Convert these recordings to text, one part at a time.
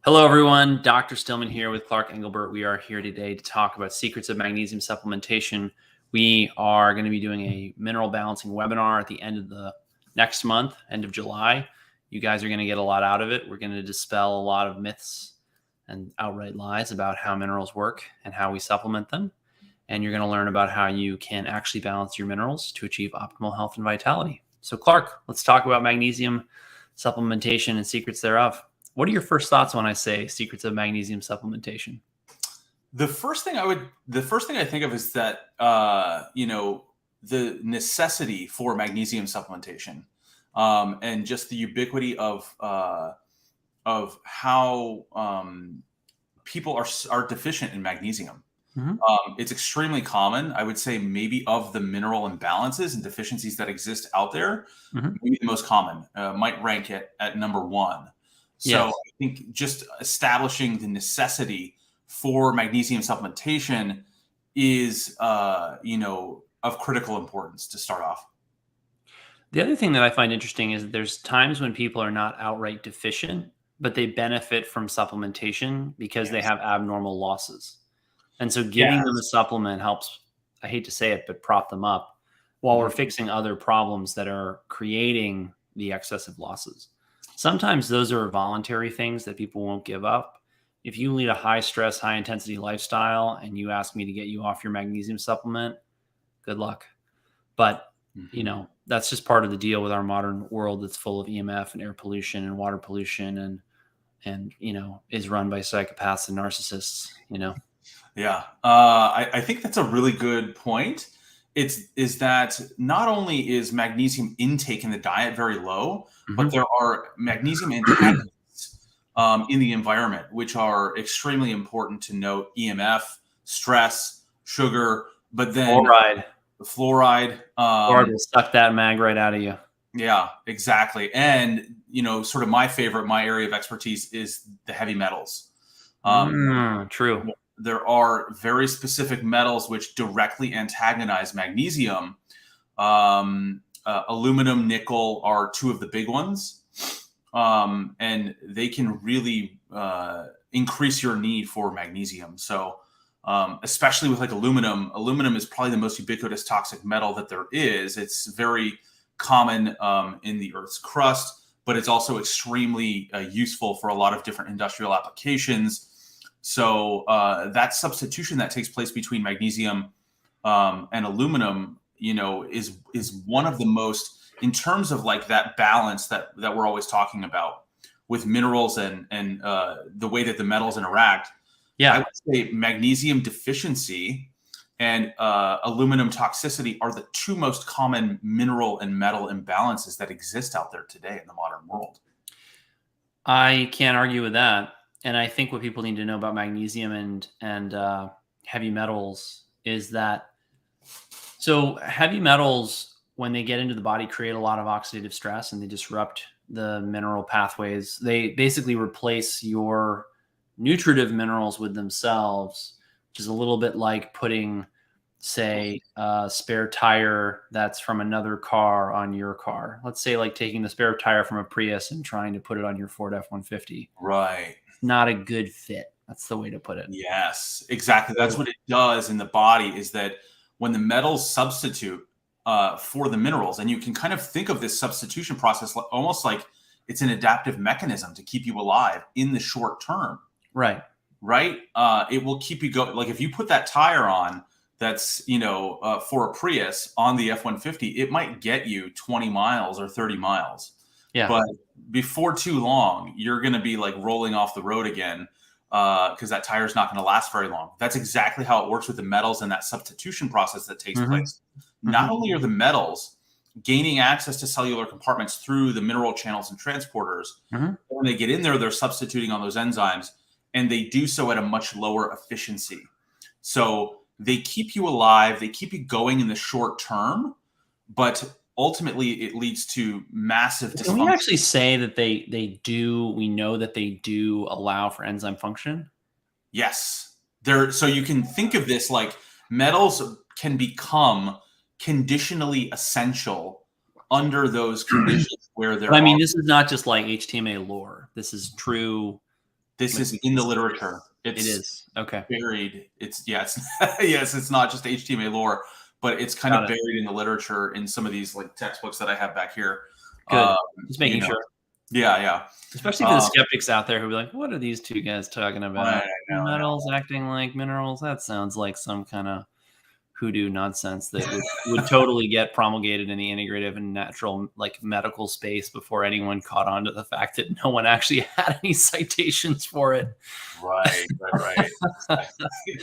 Hello, everyone. Dr. Stillman here with Clark Engelbert. We are here today to talk about secrets of magnesium supplementation. We are going to be doing a mineral balancing webinar at the end of the next month, end of July. You guys are going to get a lot out of it. We're going to dispel a lot of myths and outright lies about how minerals work and how we supplement them. And you're going to learn about how you can actually balance your minerals to achieve optimal health and vitality. So, Clark, let's talk about magnesium supplementation and secrets thereof. What are your first thoughts when I say secrets of magnesium supplementation? The first thing I think of is that the necessity for magnesium supplementation, and just the ubiquity of how people are deficient in magnesium. It's extremely common. I would say maybe of the mineral imbalances and deficiencies that exist out there, maybe the most common, might rank it at number one. So Yes. I think just establishing the necessity for magnesium supplementation is, of critical importance to start off. The other thing that I find interesting is that there's times when people are not outright deficient, but they benefit from supplementation because they Yes. have abnormal losses. And so giving them a Yes. supplement helps, I hate to say it, but prop them up while we're Mhm. fixing other problems that are creating the excessive losses. Sometimes those are voluntary things that people won't give up. If you lead a high stress, high intensity lifestyle and you ask me to get you off your magnesium supplement, good luck. But, Mhm. that's just part of the deal with our modern world that's full of EMF and air pollution and water pollution and is run by psychopaths and narcissists. Yeah, I think that's a really good point. Is that not only is magnesium intake in the diet very low, but there are magnesium antagonists in the environment, which are extremely important to note: EMF, stress, sugar, but then Fluoride. fluoride. Fluoride will suck that mag right out of you. Yeah, exactly. And sort of my area of expertise is the heavy metals. Um, True. there are very specific metals which directly antagonize magnesium. Aluminum, nickel are two of the big ones, and they can really increase your need for magnesium. So, especially with like aluminum is probably the most ubiquitous toxic metal that there is. It's very common in the Earth's crust, but it's also extremely useful for a lot of different industrial applications. So that substitution that takes place between magnesium and aluminum, is one of the most, in terms of like that balance that we're always talking about with minerals and the way that the metals interact. I Yeah. would say magnesium deficiency and aluminum toxicity are the two most common mineral and metal imbalances that exist out there today in the modern world. I can't argue with that. And I think what people need to know about magnesium and heavy metals is that so heavy metals, when they get into the body, create a lot of oxidative stress and they disrupt the mineral pathways. They basically replace your nutritive minerals with themselves, which is a little bit like putting, say, a spare tire that's from another car on your car. Let's say like taking the spare tire from a Prius and trying to put it on your Ford F-150. Right. Not a good fit. That's the way to put it. Yes, exactly. That's what it does in the body, is that when the metals substitute for the minerals, and you can kind of think of this substitution process almost like it's an adaptive mechanism to keep you alive in the short term. Right. Right? It will keep you going. Like if you put that tire on that's, for a Prius on the F-150, it might get you 20 miles or 30 miles. Yeah. But before too long, you're going to be like rolling off the road again because that tire is not going to last very long. That's exactly how it works with the metals and that substitution process that takes place. Not only are the metals gaining access to cellular compartments through the mineral channels and transporters, when they get in there, they're substituting on those enzymes, and they do so at a much lower efficiency. So they keep you alive, they keep you going in the short term, but ultimately it leads to massive dysfunction. Can we actually say that we know that they do allow for enzyme function? Yes. So you can think of this like metals can become conditionally essential under those conditions where there But I mean, are. this is not just like HTMA lore. This is true This is in the literature. It is. Okay. Buried. It's yes, it's not just HTMA lore, but it's kind of buried in the literature in some of these like textbooks that I have back here. Good. Just making sure. Yeah. Especially for the skeptics out there who be like, what are these two guys talking about? Metals acting like minerals? That sounds like some kind of hoodoo nonsense that would totally get promulgated in the integrative and natural like medical space before anyone caught on to the fact that no one actually had any citations for it. Right. Exactly.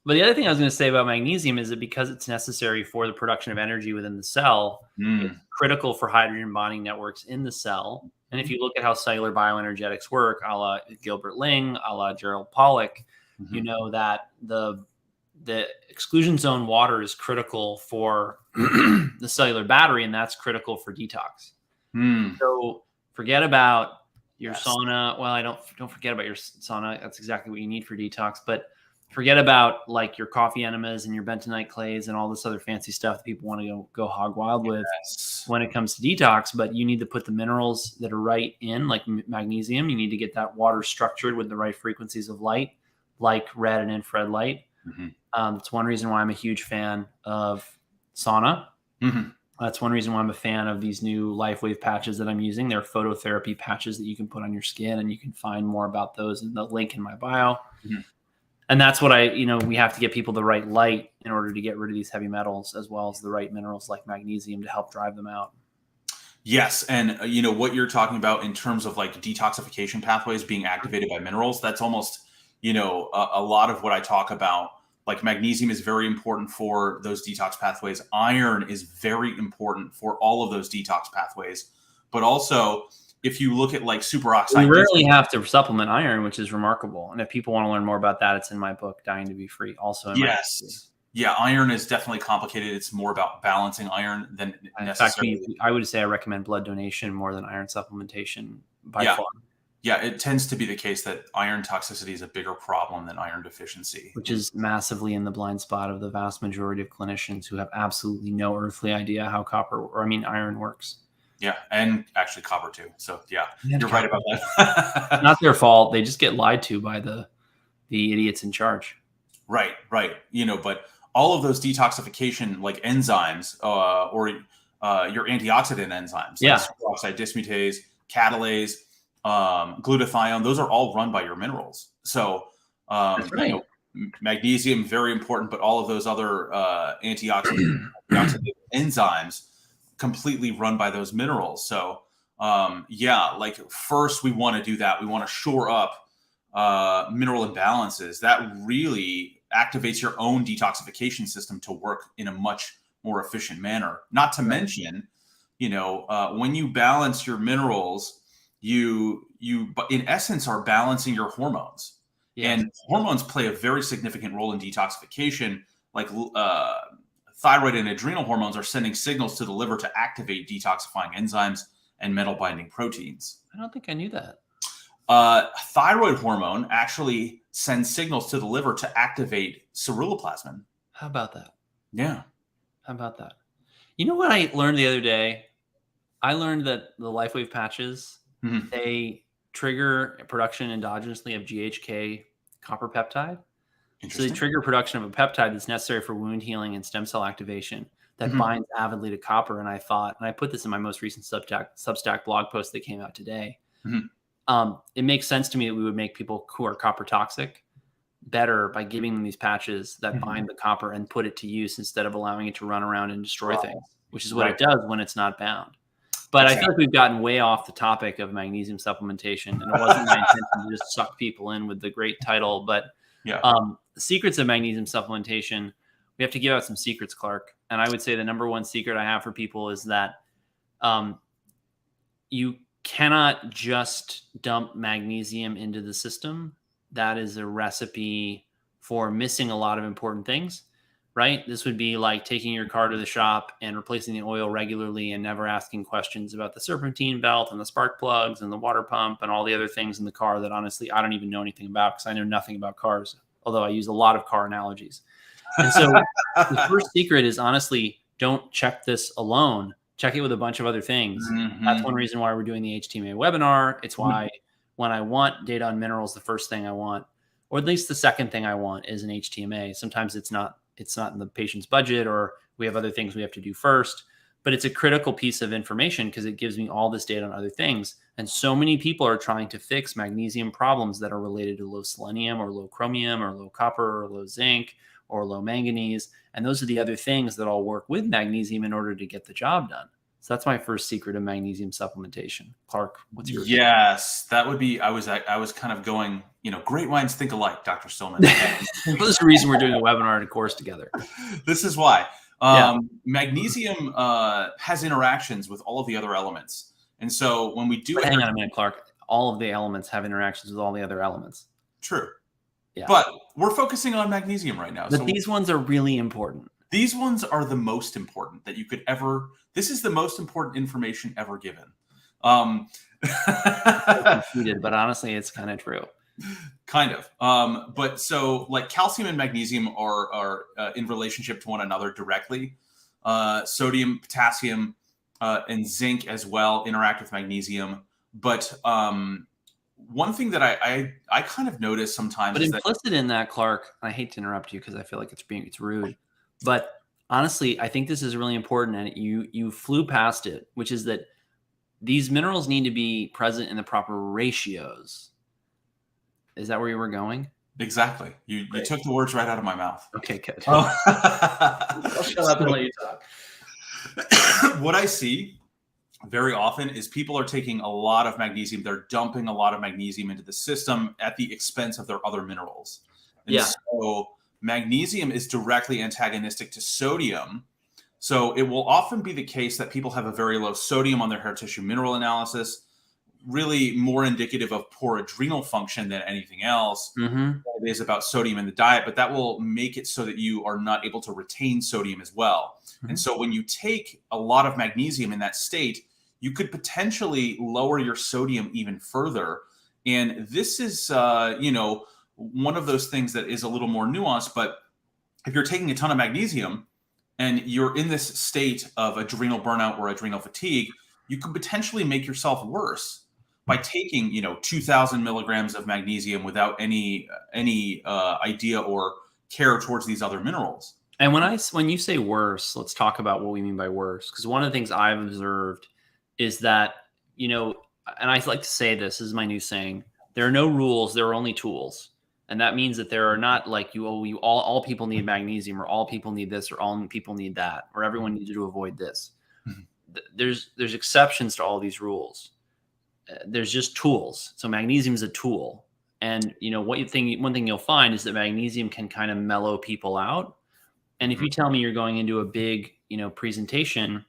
But the other thing I was going to say about magnesium is that because it's necessary for the production of energy within the cell, it's critical for hydrogen bonding networks in the cell. And if you look at how cellular bioenergetics work, a la Gilbert Ling, a la Gerald Pollack, you know that the exclusion zone water is critical for the cellular battery, and that's critical for detox. So forget about your sauna. Well, don't forget about your sauna. That's exactly what you need for detox. But forget about like your coffee enemas and your bentonite clays and all this other fancy stuff that people want to go hog wild with when it comes to detox. But you need to put the minerals that are right in, like magnesium. You need to get that water structured with the right frequencies of light, like red and infrared light. That's one reason why I'm a huge fan of sauna. That's one reason why I'm a fan of these new LifeWave patches that I'm using. They're phototherapy patches that you can put on your skin, and you can find more about those in the link in my bio. And that's what we have to get people the right light in order to get rid of these heavy metals, as well as the right minerals like magnesium to help drive them out. Yes. And what you're talking about in terms of like detoxification pathways being activated by minerals, that's almost, a lot of what I talk about. Like magnesium is very important for those detox pathways. Iron is very important for all of those detox pathways. But also, if you look at like superoxide, you rarely have to supplement iron, which is remarkable. And if people want to learn more about that, it's in my book, Dying to Be Free. Also, yeah, iron is definitely complicated. It's more about balancing iron than necessarily. In fact, I would say I recommend blood donation more than iron supplementation by far. Yeah, it tends to be the case that iron toxicity is a bigger problem than iron deficiency. Which is massively in the blind spot of the vast majority of clinicians who have absolutely no earthly idea how iron works. Yeah, and actually copper too. So yeah, you're right about that. Not their fault. They just get lied to by the idiots in charge. Right. But all of those detoxification like enzymes or your antioxidant enzymes, like superoxide dismutase, catalase, glutathione, those are all run by your minerals. So magnesium, very important, but all of those other antioxidant enzymes completely run by those minerals. So like first we want to do that. We want to shore up mineral imbalances. That really activates your own detoxification system to work in a much more efficient manner. Not to mention, when you balance your minerals, you in essence are balancing your hormones. And hormones play a very significant role in detoxification. Like thyroid and adrenal hormones are sending signals to the liver to activate detoxifying enzymes and metal binding proteins. I don't think I knew that. Thyroid hormone actually sends signals to the liver to activate ceruloplasmin. How about that? Yeah. How about that? You know what I learned the other day? I learned that the LifeWave patches, they trigger production endogenously of GHK copper peptide. So they trigger production of a peptide that's necessary for wound healing and stem cell activation that binds avidly to copper. And I thought, and I put this in my most recent Substack blog post that came out today. It makes sense to me that we would make people who are copper toxic better by giving them these patches that bind the copper and put it to use instead of allowing it to run around and destroy things, which is what it does when it's not bound. But I feel like we've gotten way off the topic of magnesium supplementation, and it wasn't my intention to just suck people in with the great title. But the secrets of magnesium supplementation, we have to give out some secrets, Clark. And I would say the number one secret I have for people is that you cannot just dump magnesium into the system. That is a recipe for missing a lot of important things, right? This would be like taking your car to the shop and replacing the oil regularly and never asking questions about the serpentine belt and the spark plugs and the water pump and all the other things in the car that honestly I don't even know anything about because I know nothing about cars, although I use a lot of car analogies. And so the first secret is honestly, don't check this alone. Check it with a bunch of other things. That's one reason why we're doing the HTMA webinar. It's why when I want data on minerals, the first thing I want, or at least the second thing I want, is an HTMA. Sometimes it's not in the patient's budget, or we have other things we have to do first, but it's a critical piece of information because it gives me all this data on other things. And so many people are trying to fix magnesium problems that are related to low selenium or low chromium or low copper or low zinc or low manganese. And those are the other things that all work with magnesium in order to get the job done. So that's my first secret of magnesium supplementation. Clark, what's yours? Yes, that would be, I was kind of going, great minds think alike, Dr. Stillman. This is the reason we're doing a webinar and a course together. This is why. Magnesium has interactions with all of the other elements. And so when we do it. Hang on a minute, Clark. All of the elements have interactions with all the other elements. True. Yeah. But we're focusing on magnesium right now. But these ones are really important. These ones are the most important that you could ever. This is the most important information ever given. Conceited, but honestly, it's kind of true. Kind of. But so like calcium and magnesium are in relationship to one another directly. Sodium, potassium, and zinc as well interact with magnesium. But one thing that I kind of notice sometimes, but implicit in that, Clark, I hate to interrupt you because I feel like it's rude, but honestly, I think this is really important, and you flew past it, which is that these minerals need to be present in the proper ratios. Is that where you were going? Exactly. You took the words right out of my mouth. Okay, good. Oh. I'll shut up and let you talk. What I see very often is people are taking a lot of magnesium. They're dumping a lot of magnesium into the system at the expense of their other minerals. And so magnesium is directly antagonistic to sodium. So it will often be the case that people have a very low sodium on their hair tissue mineral analysis, really more indicative of poor adrenal function than anything else. It is about sodium in the diet, but that will make it so that you are not able to retain sodium as well. And so when you take a lot of magnesium in that state, you could potentially lower your sodium even further. And this is, one of those things that is a little more nuanced, but if you're taking a ton of magnesium and you're in this state of adrenal burnout or adrenal fatigue, you could potentially make yourself worse by taking, 2,000 milligrams of magnesium without any idea or care towards these other minerals. And when you say worse, let's talk about what we mean by worse. Because one of the things I've observed is that, and I like to say this is my new saying, there are no rules, there are only tools. And that means that there are not like all people need magnesium, or all people need this, or all people need that, or everyone needs to avoid this. There's exceptions to all these rules. There's just tools. So magnesium is a tool. And one thing you'll find is that magnesium can kind of mellow people out. And if you tell me you're going into a big, presentation,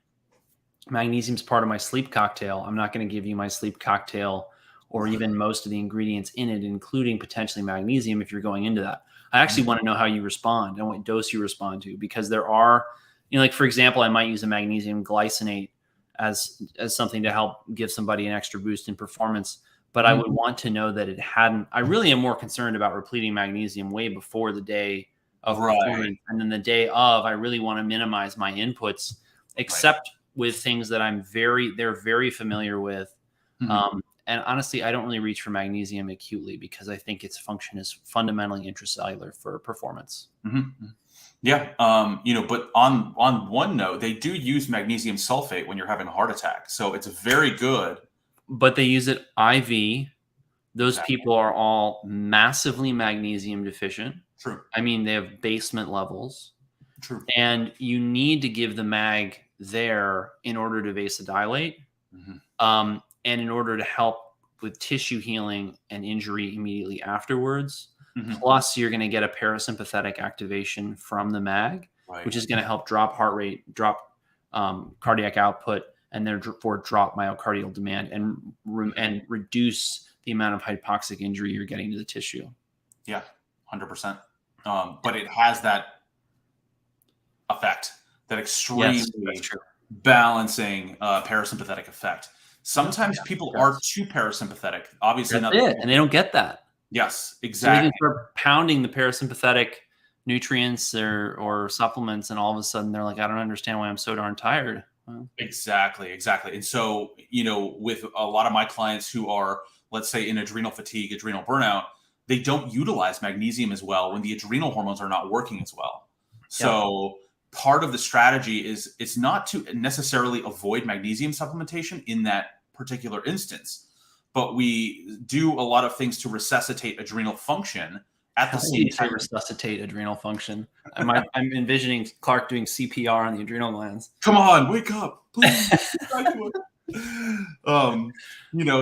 magnesium's part of my sleep cocktail, I'm not going to give you my sleep cocktail or even most of the ingredients in it, including potentially magnesium, if you're going into that. I actually want to know how you respond and what dose you respond to, because there are, like, for example, I might use a magnesium glycinate as something to help give somebody an extra boost in performance. But I would want to know that it hadn't. I really am more concerned about repleting magnesium way before the day of performance. And then the day of, I really want to minimize my inputs, except with things that they're very familiar with. And honestly, I don't really reach for magnesium acutely because I think its function is fundamentally intracellular for performance. Yeah. But on one note, they do use magnesium sulfate when you're having a heart attack. So it's very good. But they use it IV. Those people are all massively magnesium deficient. True. I mean, they have basement levels. True. And you need to give the mag there in order to vasodilate. And in order to help with tissue healing and injury immediately afterwards. Plus, you're going to get a parasympathetic activation from the mag, which is going to help drop heart rate, drop cardiac output, and therefore drop myocardial demand and reduce the amount of hypoxic injury you're getting to the tissue. Yeah, 100%. But it has that effect, that extremely balancing parasympathetic effect. Sometimes people are too parasympathetic. Obviously, that's it, and they don't get that. Yes, exactly. So they can start pounding the parasympathetic nutrients or supplements, and all of a sudden they're like, I don't understand why I'm so darn tired. Exactly. And so, with a lot of my clients who are, let's say, in adrenal fatigue, adrenal burnout, they don't utilize magnesium as well when the adrenal hormones are not working as well. So part of the strategy is it's not to necessarily avoid magnesium supplementation in that particular instance, but we do a lot of things to resuscitate adrenal function at the same time. Resuscitate adrenal function. I'm envisioning Clark doing CPR on the adrenal glands. Come on, wake up, please.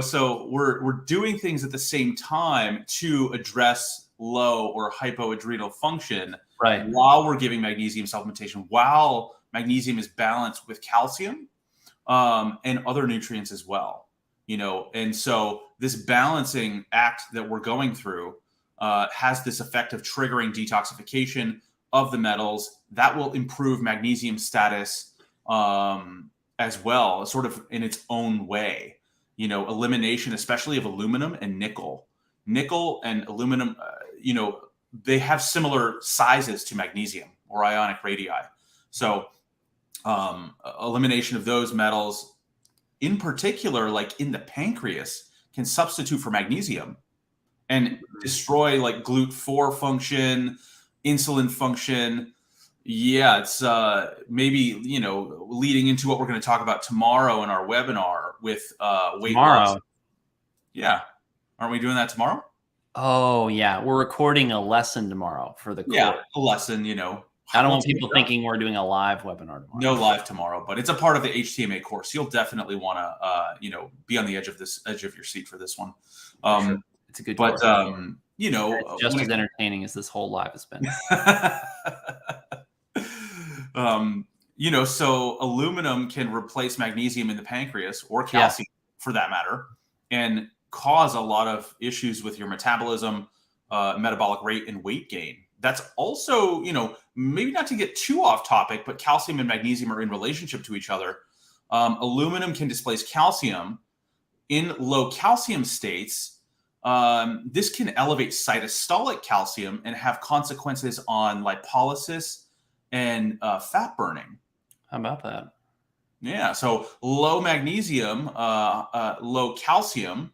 So we're doing things at the same time to address low or hypoadrenal function, right, while we're giving magnesium supplementation, while magnesium is balanced with calcium and other nutrients as well. And so this balancing act that we're going through has this effect of triggering detoxification of the metals that will improve magnesium status as well, sort of in its own way. Elimination, especially of aluminum and nickel. Nickel and aluminum, they have similar sizes to magnesium or ionic radii. So elimination of those metals, in particular, like in the pancreas, can substitute for magnesium and destroy like GLUT4 function, insulin function. Yeah, it's maybe, leading into what we're going to talk about tomorrow in our webinar with weight loss. Yeah. Aren't we doing that tomorrow? Oh, yeah. We're recording a lesson tomorrow for the course. Yeah, a lesson, I don't want people thinking we're doing a live webinar tomorrow. No live tomorrow, but it's a part of the HTMA course. You'll definitely want to, be on the edge of your seat for this one. Sure. It's a good course. It's just as entertaining as this whole live has been. So aluminum can replace magnesium in the pancreas, or calcium for that matter, and cause a lot of issues with your metabolism, metabolic rate, and weight gain. That's also, maybe not to get too off topic, but calcium and magnesium are in relationship to each other. Aluminum can displace calcium in low calcium states. This can elevate cytosolic calcium and have consequences on lipolysis and fat burning. How about that? Yeah. So low magnesium, low calcium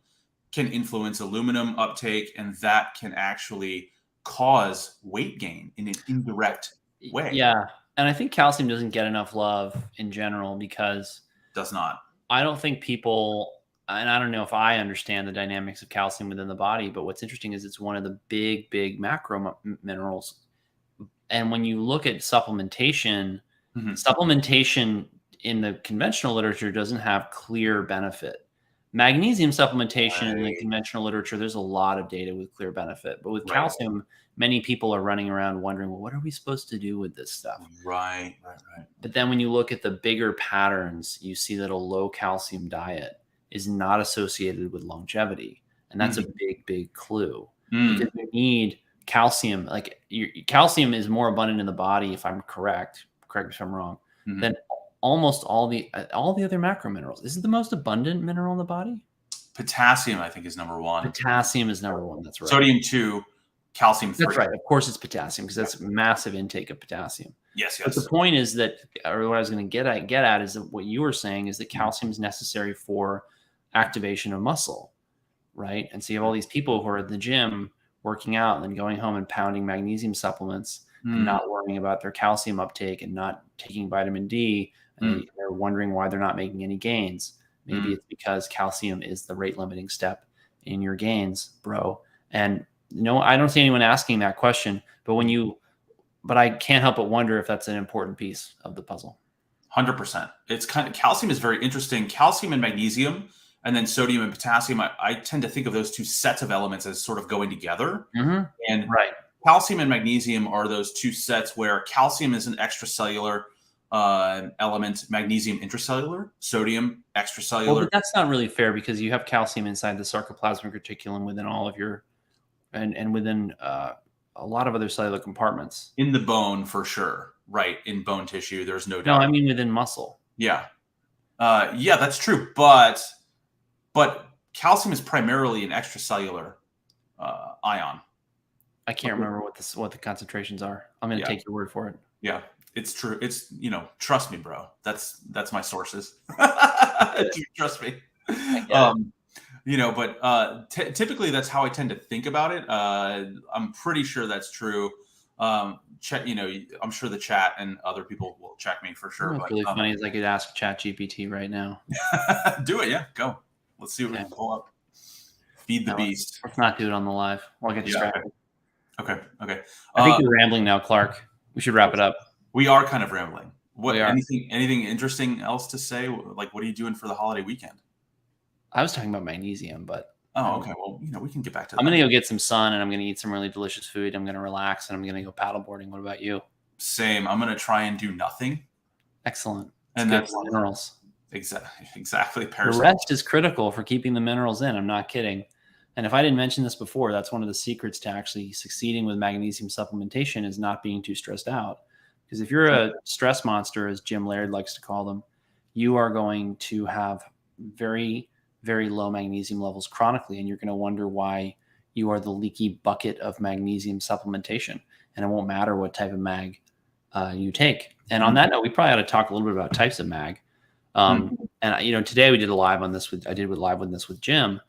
can influence aluminum uptake, and that can actually cause weight gain in an indirect way. Yeah. And I think calcium doesn't get enough love in general because does not. I don't think people, and I don't know if I understand the dynamics of calcium within the body, but what's interesting is it's one of the big macro minerals. And when you look at supplementation, supplementation in the conventional literature doesn't have clear benefit. Magnesium supplementation in the conventional literature, there's a lot of data with clear benefit. But with calcium, many people are running around wondering, well, what are we supposed to do with this stuff? Right. But then when you look at the bigger patterns, you see that a low calcium diet is not associated with longevity. And that's a big clue. Because you need calcium. Like calcium is more abundant in the body, if I'm correct me if I'm wrong, than almost all the other macro minerals. Is it the most abundant mineral in the body? Potassium, I think, is number one. Potassium is number one. That's right. Sodium 2, calcium 3. That's right. Of course, it's potassium because that's massive intake of potassium. Yes. But the point is that, or what I was going to get at is that what you were saying is that calcium is necessary for activation of muscle, right? And so you have all these people who are at the gym working out and then going home and pounding magnesium supplements and not worrying about their calcium uptake and not taking vitamin D. And they're wondering why they're not making any gains. Maybe it's because calcium is the rate limiting step in your gains, bro. And I don't see anyone asking that question, but I can't help but wonder if that's an important piece of the puzzle. 100%. It's calcium is very interesting. Calcium and magnesium, and then sodium and potassium. I tend to think of those two sets of elements as sort of going together. And calcium and magnesium are those two sets where calcium is an extracellular element, magnesium intracellular, sodium extracellular. Well, but that's not really fair because you have calcium inside the sarcoplasmic reticulum within all of your, and within a lot of other cellular compartments. In the bone, for sure. Right. In bone tissue, there's no doubt. No, I mean within muscle. Yeah. That's true. But calcium is primarily an extracellular ion. I can't remember what the concentrations are. I'm going to take your word for it. Yeah. It's true. It's, trust me, bro. That's my sources. Trust me. But typically that's how I tend to think about it. I'm pretty sure that's true. I'm sure the chat and other people will check me for sure. What's really funny is I could ask ChatGPT right now. Do it. Yeah, go. Let's see what we can pull up. Feed the beast. Let's not do it on the live. I'll get distracted. Okay. I think we're rambling now, Clark. We should wrap it up. We are kind of rambling. Anything interesting else to say? Like, what are you doing for the holiday weekend? I was talking about magnesium, but okay. Well, we can get back to that. I'm going to go get some sun, and I'm going to eat some really delicious food. I'm going to relax, and I'm going to go paddleboarding. What about you? Same. I'm going to try and do nothing. Excellent. And that's minerals. Exactly. The rest is critical for keeping the minerals in. I'm not kidding. And if I didn't mention this before, that's one of the secrets to actually succeeding with magnesium supplementation is not being too stressed out. Because if you're a stress monster, as Jim Laird likes to call them, you are going to have very, very low magnesium levels chronically, and you're going to wonder why you are the leaky bucket of magnesium supplementation. And it won't matter what type of mag you take. And on that note, we probably ought to talk a little bit about types of mag. And today we did a live on this live on this with Jim.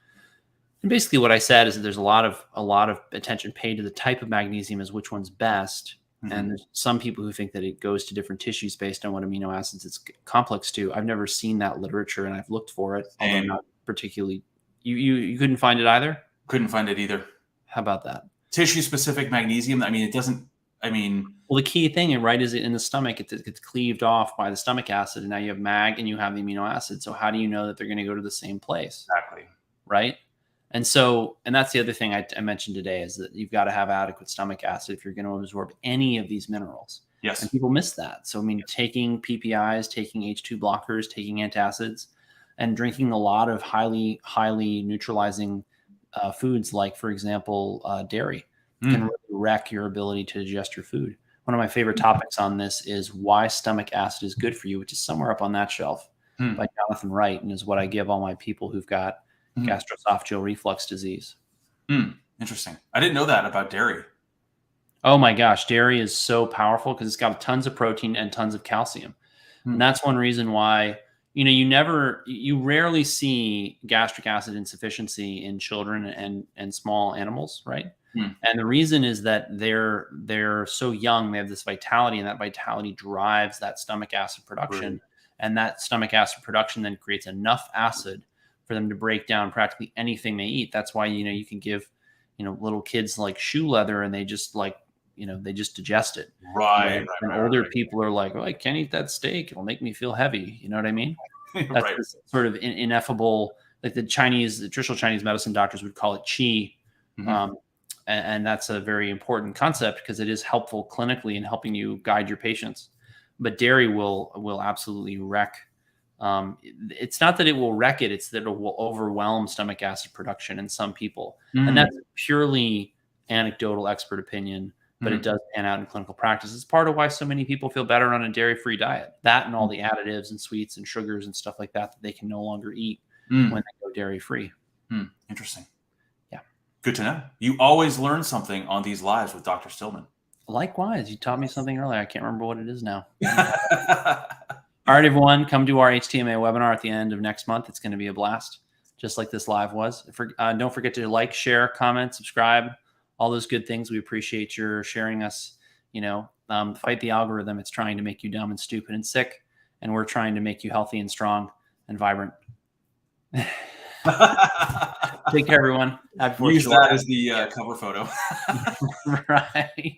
And basically what I said is that there's a lot of attention paid to the type of magnesium as which one's best. And there's some people who think that it goes to different tissues based on what amino acids it's complex to. I've never seen that literature, and I've looked for it. Although not particularly. You couldn't find it either? Couldn't find it either. How about that? Tissue-specific magnesium. It doesn't. Well, the key thing, right, is it in the stomach, it gets cleaved off by the stomach acid, and now you have mag and you have the amino acid. So how do you know that they're going to go to the same place? Exactly. Right. And that's the other thing I mentioned today is that you've got to have adequate stomach acid if you're going to absorb any of these minerals. Yes. And people miss that. So, taking PPIs, taking H2 blockers, taking antacids, and drinking a lot of highly, highly neutralizing foods, like, for example, dairy, can really wreck your ability to digest your food. One of my favorite topics on this is why stomach acid is good for you, which is somewhere up on that shelf by Jonathan Wright, and is what I give all my people who've got gastroesophageal reflux disease. Interesting. I didn't know that about dairy. Oh my gosh. Dairy is so powerful because it's got tons of protein and tons of calcium. And that's one reason why, you rarely see gastric acid insufficiency in children and small animals, right? And the reason is that they're so young, they have this vitality, and that vitality drives that stomach acid production. Right. And that stomach acid production then creates enough acid for them to break down practically anything they eat. That's why, you can give, little kids like shoe leather and they just they just digest it. Right. And older people are like, I can't eat that steak. It'll make me feel heavy. You know what I mean? That's this sort of ineffable, like the traditional Chinese medicine doctors would call it qi. And that's a very important concept because it is helpful clinically in helping you guide your patients. But dairy will absolutely wreck. It's not that it will wreck it, it's that it will overwhelm stomach acid production in some people. And that's purely anecdotal expert opinion, but it does pan out in clinical practice. It's part of why so many people feel better on a dairy-free diet. That and all the additives and sweets and sugars and stuff like that they can no longer eat when they go dairy-free. Interesting. Yeah. Good to know. You always learn something on these lives with Dr. Stillman. Likewise. You taught me something earlier. I can't remember what it is now. All right, everyone, come to our HTMA webinar at the end of next month. It's going to be a blast, just like this live was. Don't forget to like, share, comment, subscribe, all those good things. We appreciate your sharing us. Fight the algorithm. It's trying to make you dumb and stupid and sick, and we're trying to make you healthy and strong and vibrant. Take care, everyone. Use that as the cover photo. Right.